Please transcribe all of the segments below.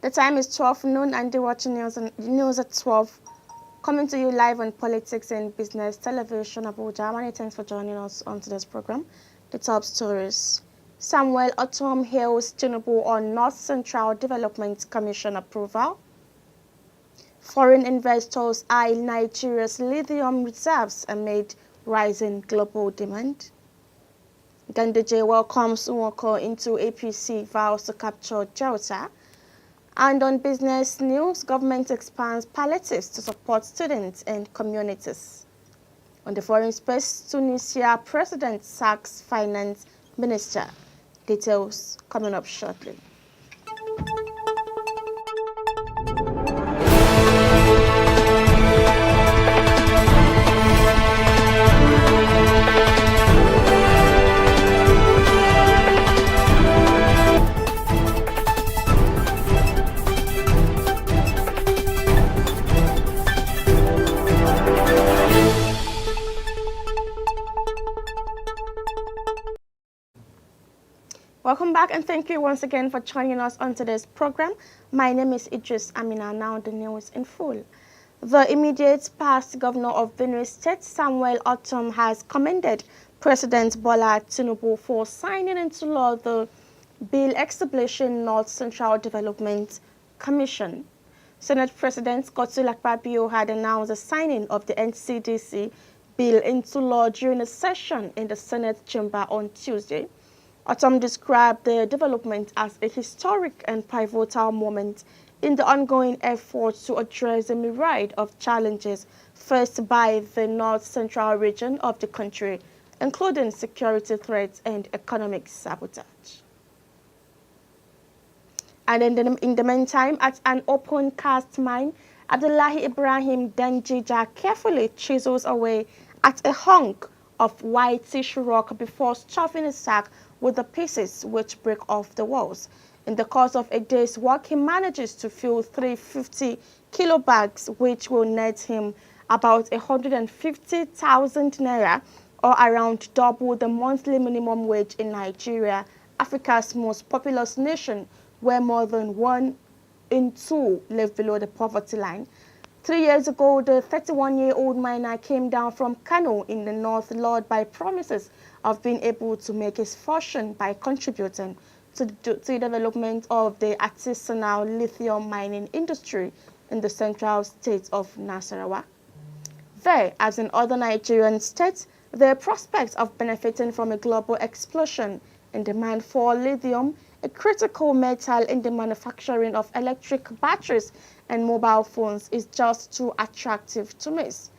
The time is 12 noon and you're watching news at 12. Coming to you live on Politics and Business Television Abuja. Many thanks for joining us on today's program. The top stories. Samuel Otom hails Tinubu on North Central Development Commission approval. Foreign investors eye Nigeria's lithium reserves amid rising global demand. Ganduje welcomes Nwoko into APC, vows to capture Delta. And on business news, government expands palliatives to support students and communities. On the foreign space, Tunisia president sacks finance minister. Details coming up shortly. Welcome back and thank you once again for joining us on today's program. My name is Idris Amina. Now the news in full. The immediate past governor of Benue State, Samuel Otom, has commended President Bola Tinubu for signing into law the bill establishing North Central Development Commission. Senate President Godswill Akpabio had announced the signing of the NCDC bill into law during a session in the Senate chamber on Tuesday. Otom described the development as a historic and pivotal moment in the ongoing effort to address the myriad of challenges faced by the North Central region of the country, including security threats and economic sabotage. And in the meantime, at an open cast mine, Abdullahi Ibrahim Danjija carefully chisels away at a hunk of white tissue rock before stuffing a sack with the pieces which break off the walls. In the course of a day's work, he manages to fill 350 kilo bags, which will net him about 150,000 naira, or around double the monthly minimum wage in Nigeria, Africa's most populous nation, where more than 1 in 2 live below the poverty line. 3 years ago, the 31-year-old miner came down from Kano in the north, lured by promises of being able to make his fortune by contributing to the development of the artisanal lithium mining industry in the central state of Nasarawa. There, as in other Nigerian states, the prospect of benefiting from a global explosion in demand for lithium, a critical metal in the manufacturing of electric batteries and mobile phones, is just too attractive to miss.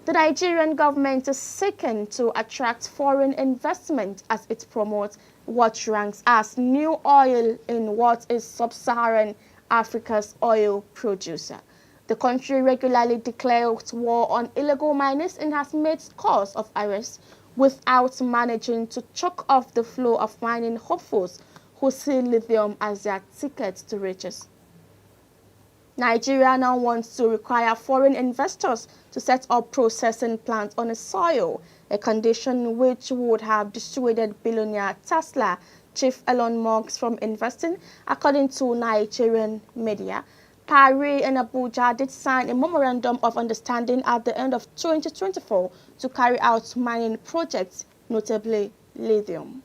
The Nigerian government is seeking to attract foreign investment as it promotes what ranks as new oil in what is sub-Saharan Africa's oil producer. The country regularly declares war on illegal miners and has made scores of arrests without managing to choke off the flow of mining hopefuls who see lithium as their ticket to riches. Nigeria now wants to require foreign investors to set up processing plants on its soil, a condition which would have dissuaded billionaire Tesla chief Elon Musk from investing, according to Nigerian media. Paris and Abuja did sign a memorandum of understanding at the end of 2024 to carry out mining projects, notably lithium.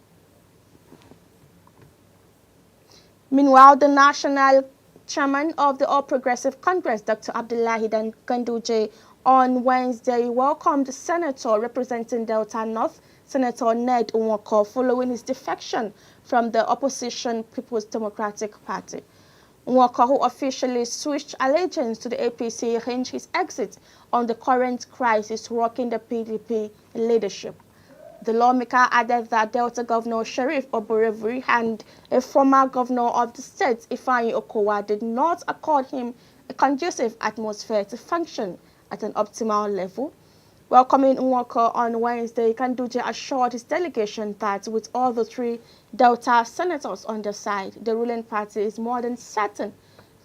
Meanwhile, the national chairman of the All Progressive Congress, Dr. Abdullahi Ganduje, on Wednesday welcomed the senator representing Delta North, Senator Ned Nwoko, following his defection from the opposition People's Democratic Party. Nwoko, who officially switched allegiance to the APC, hinged his exit on the current crisis rocking the PDP leadership. The lawmaker added that Delta Governor Sheriff Oborevuri and a former governor of the state, Ifeanyi Okowa, did not accord him a conducive atmosphere to function at an optimal level. Welcoming Nwoko on Wednesday, Kanduje assured his delegation that with all the three Delta senators on their side, the ruling party is more than certain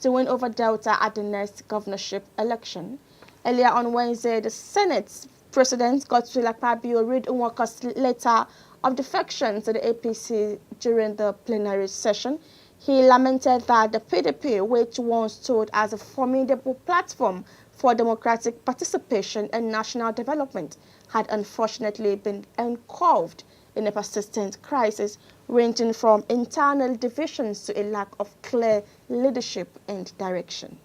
to win over Delta at the next governorship election. Earlier on Wednesday, the Senate President Godswill Akpabio read Nwoko's letter of defection to the APC during the plenary session. He lamented that the PDP, which once stood as a formidable platform for democratic participation and national development, had unfortunately been engulfed in a persistent crisis ranging from internal divisions to a lack of clear leadership and direction.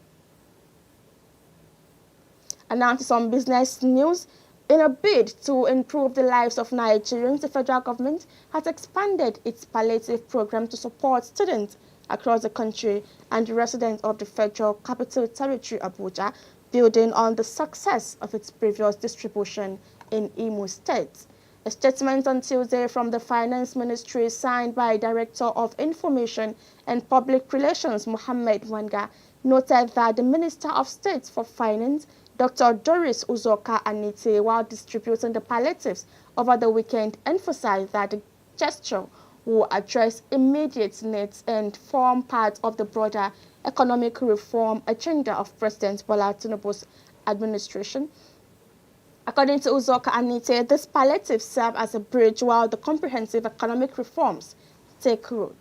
And now to some business news. In a bid to improve the lives of Nigerians, the federal government has expanded its palliative program to support students across the country and residents of the Federal Capital Territory, Abuja, building on the success of its previous distribution in Imo State. A statement on Tuesday from the Finance Ministry signed by Director of Information and Public Relations Mohammed Wanga noted that the Minister of State for Finance, Dr. Doris Uzoka Anite, while distributing the palliatives over the weekend, emphasized that the gesture will address immediate needs and form part of the broader economic reform agenda of President Bola Tinubu's administration. According to Uzoka Anite, this palliatives serve as a bridge while the comprehensive economic reforms take root.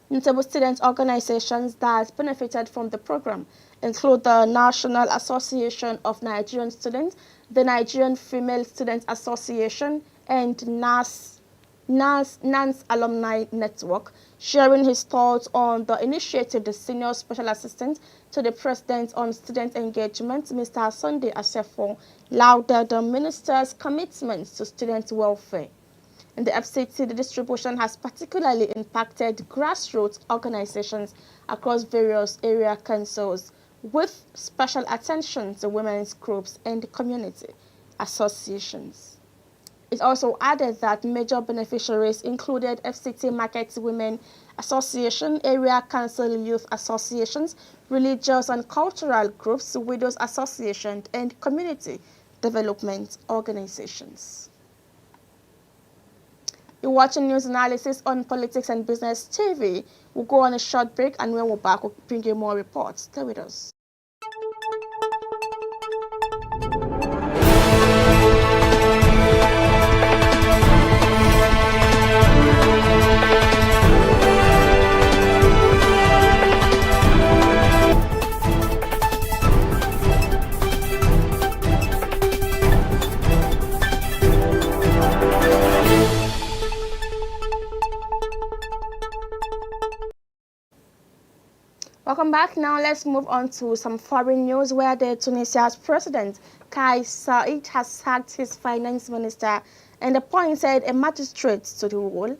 Notable student organizations that benefited from the program include the National Association of Nigerian Students, the Nigerian Female Students Association, and NANS Alumni Network. Sharing his thoughts on the initiative, the Senior Special Assistant to the President on Student Engagement, Mr. Sunday Asefo, lauded the Minister's commitments to student welfare. In the FCT, the distribution has particularly impacted grassroots organizations across various area councils, with special attention to women's groups and community associations. It also added that major beneficiaries included FCT Market Women Association, Area Council Youth Associations, religious and cultural groups, Widows Association, and community development organizations. You're watching news analysis on Politics and Business TV. We'll go on a short break, and when we're back, we'll bring you more reports. Stay with us. Welcome back. Now let's move on to some foreign news, where the Tunisia's president Kais Saied has sacked his finance minister and appointed a magistrate to the role.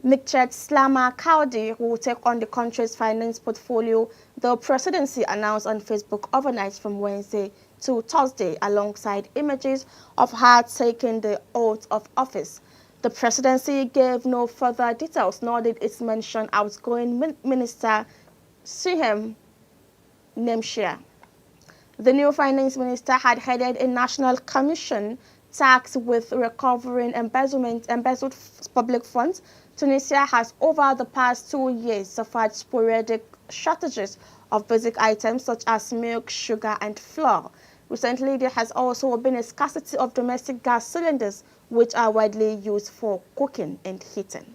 Mikchet Slama Kaudi, who will take on the country's finance portfolio, the presidency announced on Facebook overnight from Wednesday to Thursday, alongside images of her taking the oath of office. The presidency gave no further details, nor did it mention outgoing minister Sihem Nemshia. The new finance minister had headed a national commission tasked with recovering embezzled public funds. Tunisia has, over the past 2 years, suffered sporadic shortages of basic items such as milk, sugar, and flour. Recently, there has also been a scarcity of domestic gas cylinders, which are widely used for cooking and heating.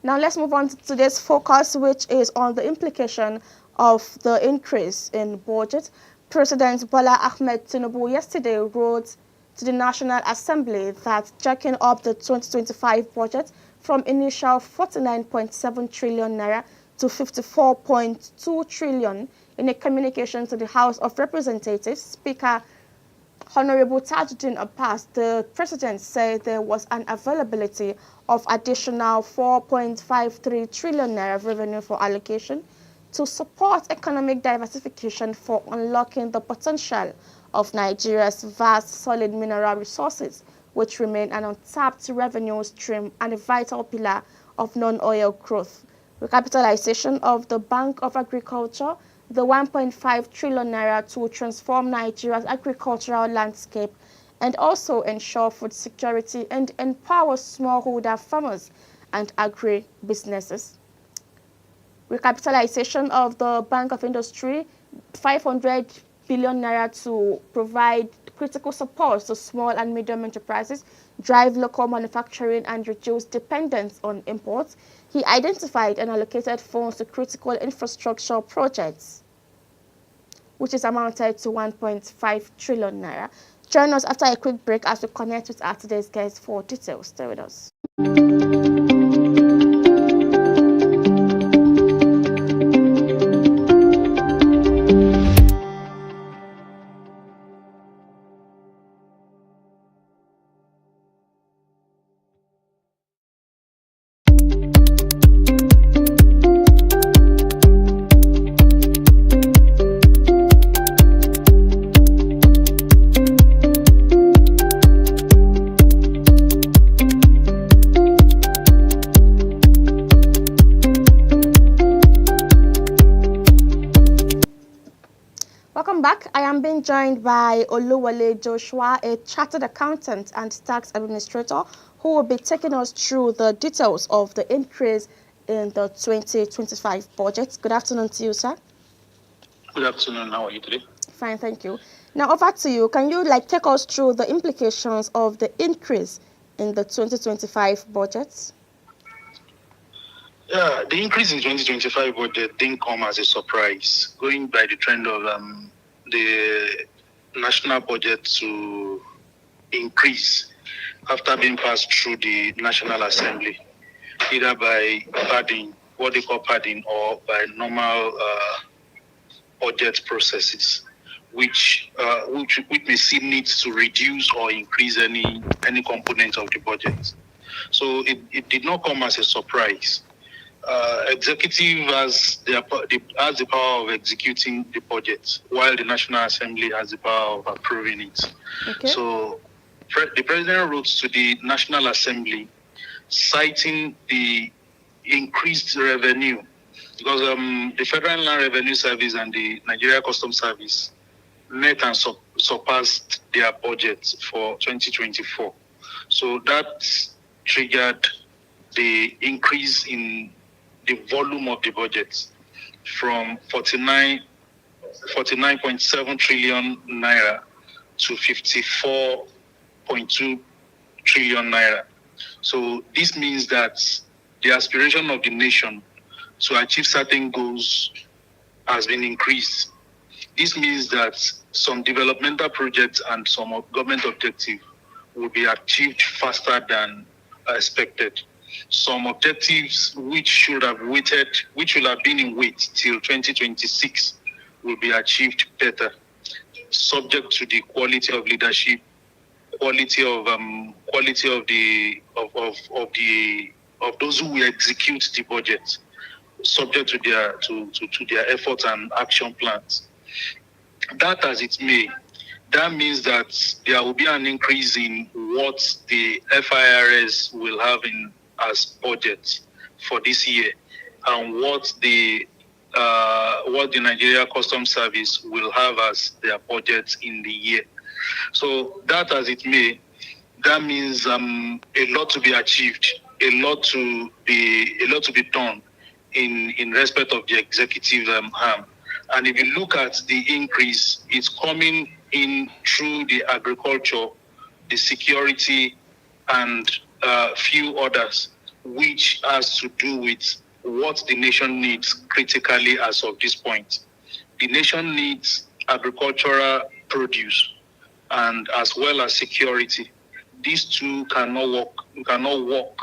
Now let's move on to today's focus, which is on the implication of the increase in budget. President Bola Ahmed Tinubu yesterday wrote to the National Assembly that jacking up the 2025 budget from initial 49.7 trillion naira to 54.2 trillion. In a communication to the House of Representatives, Speaker Honorable Tajuddin Abbas, the president, said there was an availability of additional 4.53 trillion naira revenue for allocation to support economic diversification for unlocking the potential of Nigeria's vast solid mineral resources, which remain an untapped revenue stream and a vital pillar of non-oil growth. recapitalization of the Bank of Agriculture, the 1.5 trillion naira to transform Nigeria's agricultural landscape and also ensure food security and empower smallholder farmers and agri-businesses. Recapitalization of the Bank of Industry, 500 billion naira to provide critical support to small and medium enterprises, drive local manufacturing and reduce dependence on imports. He identified and allocated funds to critical infrastructure projects, which is amounted to 1.5 trillion naira. Join us after a quick break as we connect with our today's guest for details. Stay with us. Welcome back. I am being joined by Oluwole Joshua, a chartered accountant and tax administrator, who will be taking us through the details of the increase in the 2025 budget. Good afternoon to you, sir. Good afternoon. How are you today? Fine, thank you. Now, over to you. Can you take us through the implications of the increase in the 2025 budget? Yeah, the increase in 2025 budget didn't come as a surprise. Going by the trend of the national budget to increase after being passed through the National Assembly, either by padding, what they call padding, or by normal budget processes, which may seem needs to reduce or increase any component of the budget. So it did not come as a surprise. Executive has the power of executing the budget, while the National Assembly has the power of approving it. Okay. So the President wrote to the National Assembly citing the increased revenue, because the Federal Land Revenue Service and the Nigeria Customs Service met and surpassed their budget for 2024. So that triggered the increase in the volume of the budget from 49.7 trillion naira to 54.2 trillion naira. So this means that the aspiration of the nation to achieve certain goals has been increased. This means that some developmental projects and some government objectives will be achieved faster than expected. Some objectives which should have been in wait till 2026 will be achieved better, subject to the quality of leadership, quality of those who will execute the budget, subject to their efforts and action plans. That as it may, that means that there will be an increase in what the FIRS will have in as budget for this year, and what the Nigeria Customs Service will have as their budget in the year. So that as it may, that means a lot to be achieved, a lot to be done in respect of the executive arm. And if you look at the increase, it's coming in through the agriculture, the security, and few others, which has to do with what the nation needs critically as of this point. The nation needs agricultural produce and as well as security. These two cannot work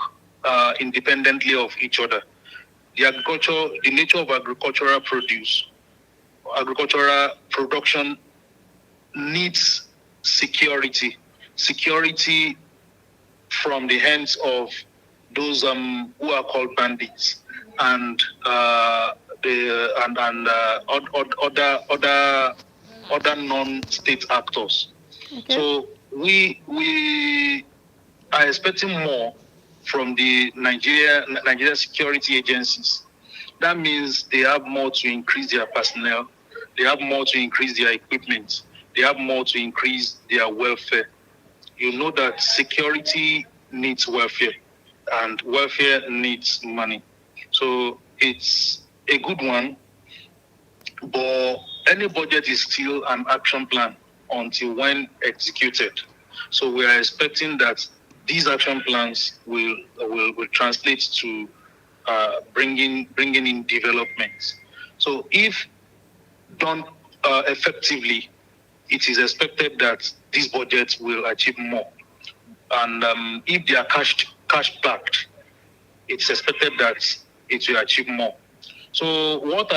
independently of each other. The nature of agricultural production needs security from the hands of those who are called bandits and other non-state actors. Okay. So we are expecting more from the Nigeria security agencies that means they have more to increase their personnel, they have more to increase their equipment, they have more to increase their welfare. You know that security needs welfare and welfare needs money. So it's a good one, but any budget is still an action plan until when executed. So we are expecting that these action plans will translate to bringing in development. So if done effectively, it is expected that this budget will achieve more. And if they are cash backed, it's expected that it will achieve more. So what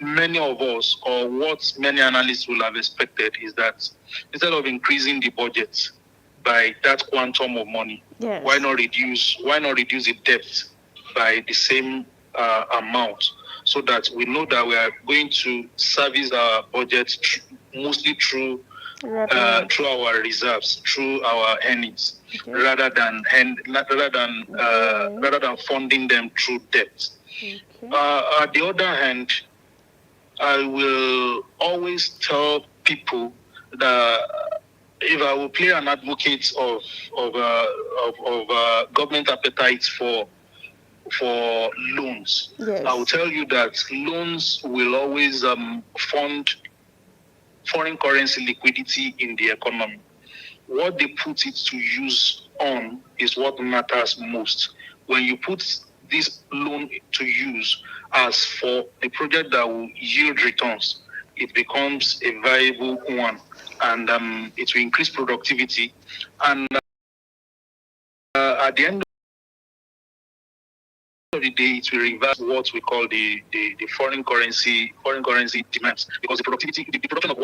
many of us or what many analysts will have expected is that instead of increasing the budget by that quantum of money, Yes. why not reduce the debt by the same amount, so that we know that we are going to service our budget mostly through our reserves, through our earnings, Okay. rather than funding them through debt. Okay. On the other hand, I will always tell people that if I will play an advocate of government appetite for loans, Yes. I will tell you that loans will always fund foreign currency liquidity in the economy. What they put it to use on is what matters most. When you put this loan to use as for a project that will yield returns, it becomes a viable one, and it will increase productivity. And at the end of the day, it will reverse what we call the foreign currency demands, because the productivity, the production of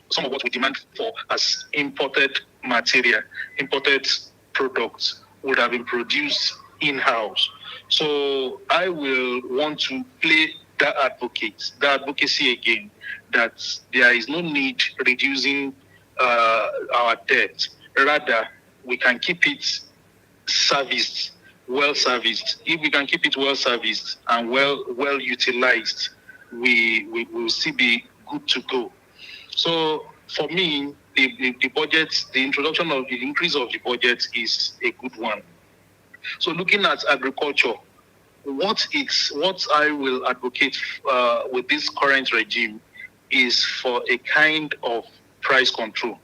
some of what we demand for as imported material, imported products would have been produced in-house. So I will want to play that advocacy again, that there is no need reducing our debt. Rather, we can keep it well serviced. If we can keep it well serviced and well utilized, we will still be good to go. So for me, the budget, the increase of the budget is a good one. So looking at agriculture, what I will advocate with this current regime is for a kind of price control.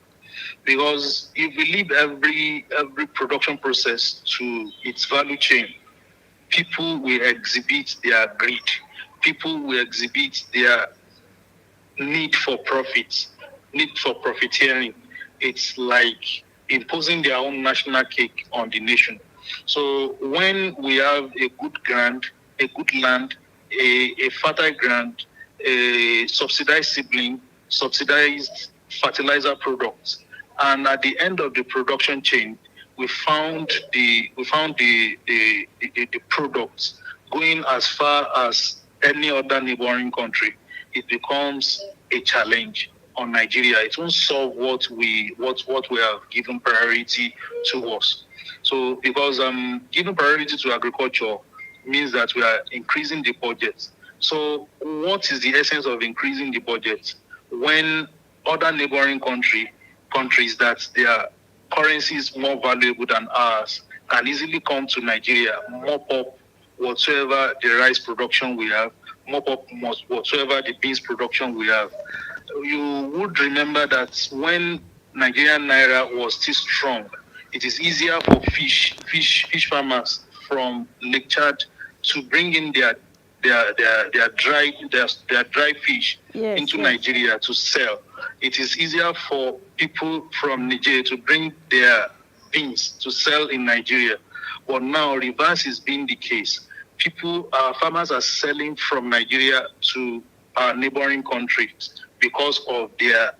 Because if we leave every production process to its value chain, people will exhibit their greed. People will exhibit their need for profiteering. It's like imposing their own national cake on the nation. So when we have a good land, a fertile ground, a subsidized seedling, subsidized fertilizer products, and at the end of the production chain, we found the products going as far as any other neighboring country, it becomes a challenge on Nigeria. It won't solve what we have given priority towards. So because giving priority to agriculture means that we are increasing the budget. So what is the essence of increasing the budget when other neighboring countries that their currency is more valuable than ours can easily come to Nigeria, mop up whatsoever the rice production we have, mop up whatsoever the beans production we have. You would remember that when Nigerian Naira was still strong, it is easier for fish farmers from Lake Chad to bring in their dry fish into Nigeria to sell. It is easier for people from Nigeria to bring their beans to sell in Nigeria. But now reverse is being the case. Farmers are selling from Nigeria to our neighboring countries because of their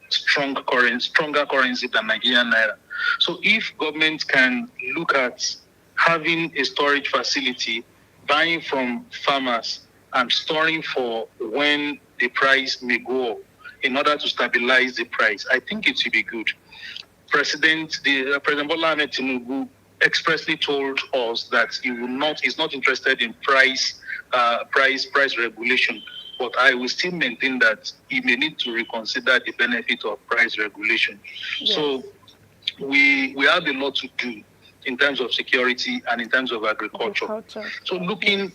stronger currency than Nigerian Naira. So if government can look at having a storage facility, buying from farmers and storing for when the price may go up in order to stabilize the price, I think it will be good. President Bola Ahmed Tinubu expressly told us that he's not interested in price regulation. But I will still maintain that he may need to reconsider the benefit of price regulation. Yes. So we have a lot to do in terms of security and in terms of agriculture. So looking, yes.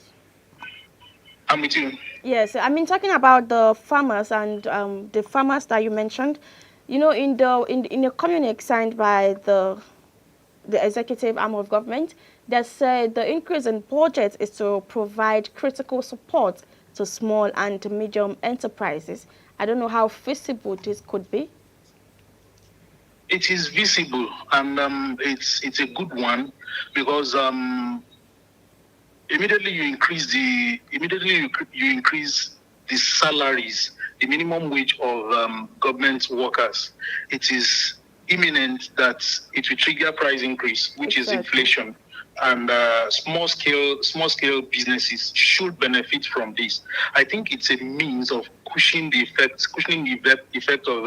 I'm with you. Yes, I mean, talking about the farmers and the farmers that you mentioned, you know, in the communique signed by the executive arm of government, they said the increase in budget is to provide critical support to small and medium enterprises. I don't know how feasible this could be. It is visible, and it's a good one, because immediately you increase the salaries, the minimum wage of government workers. It is imminent that it will trigger price increase, which is inflation. And small scale businesses should benefit from this. I think it's a means of cushioning the effect of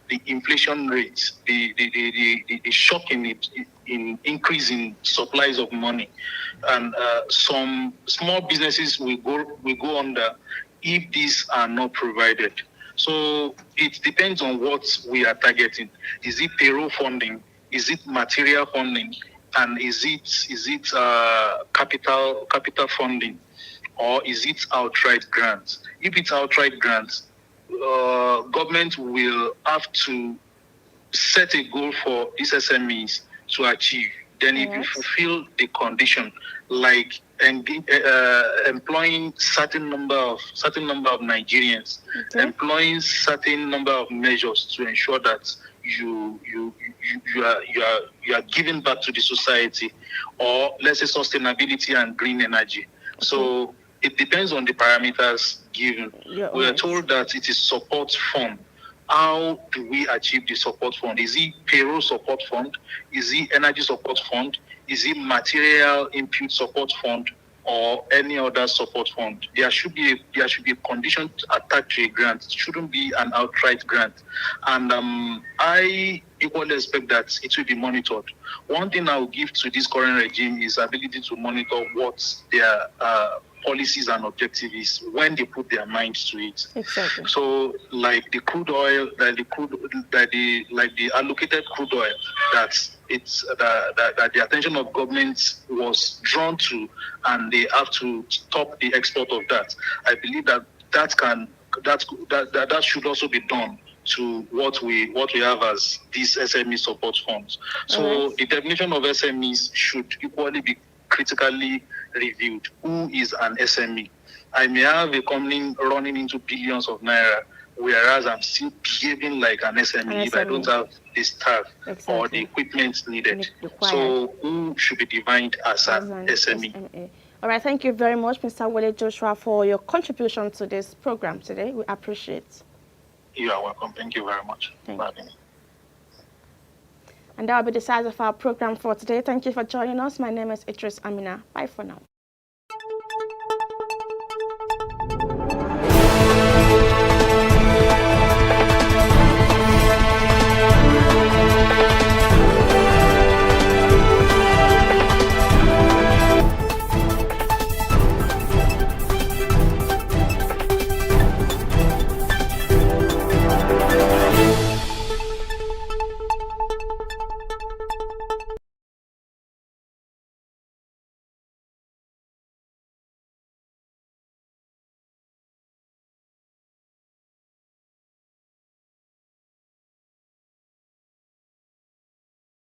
the inflation rate, the shock in increase in supplies of money, and some small businesses will go under if these are not provided. So it depends on what we are targeting. Is it payroll funding? Is it material funding? And is it capital funding, or is it outright grants? If it's outright grants, government will have to set a goal for these SMEs to achieve. Then if you fulfill the condition, like employing certain number of Nigerians, employing certain number of measures to ensure that you are giving back to the society, or let's say sustainability and green energy. So it depends on the parameters given. We are told that it is support fund. How do we achieve the support fund? Is it payroll support fund? Is it energy support fund? Is it material input support fund, or any other support fund? There should be a condition attached to a grant. It shouldn't be an outright grant. And I equally expect that it will be monitored. One thing I will give to this current regime is ability to monitor what their policies and objectives is when they put their minds to it. Exactly. So, like the crude oil, like the allocated crude oil, that the attention of government was drawn to, and they have to stop the export of that. I believe that should also be done to what we have as these SME support funds. So the definition of SMEs should equally be critically reviewed. Who is an SME? I may have a company running into billions of naira, whereas I'm still behaving like an SME if I don't have the staff or the equipment needed. So who should be defined as an SME? All right, thank you very much, Mr. Wale Joshua, for your contribution to this program today. We appreciate it. You are welcome. Thank you very much. Thank you. And that will be the size of our program for today. Thank you for joining us. My name is Idris Amina. Bye for now.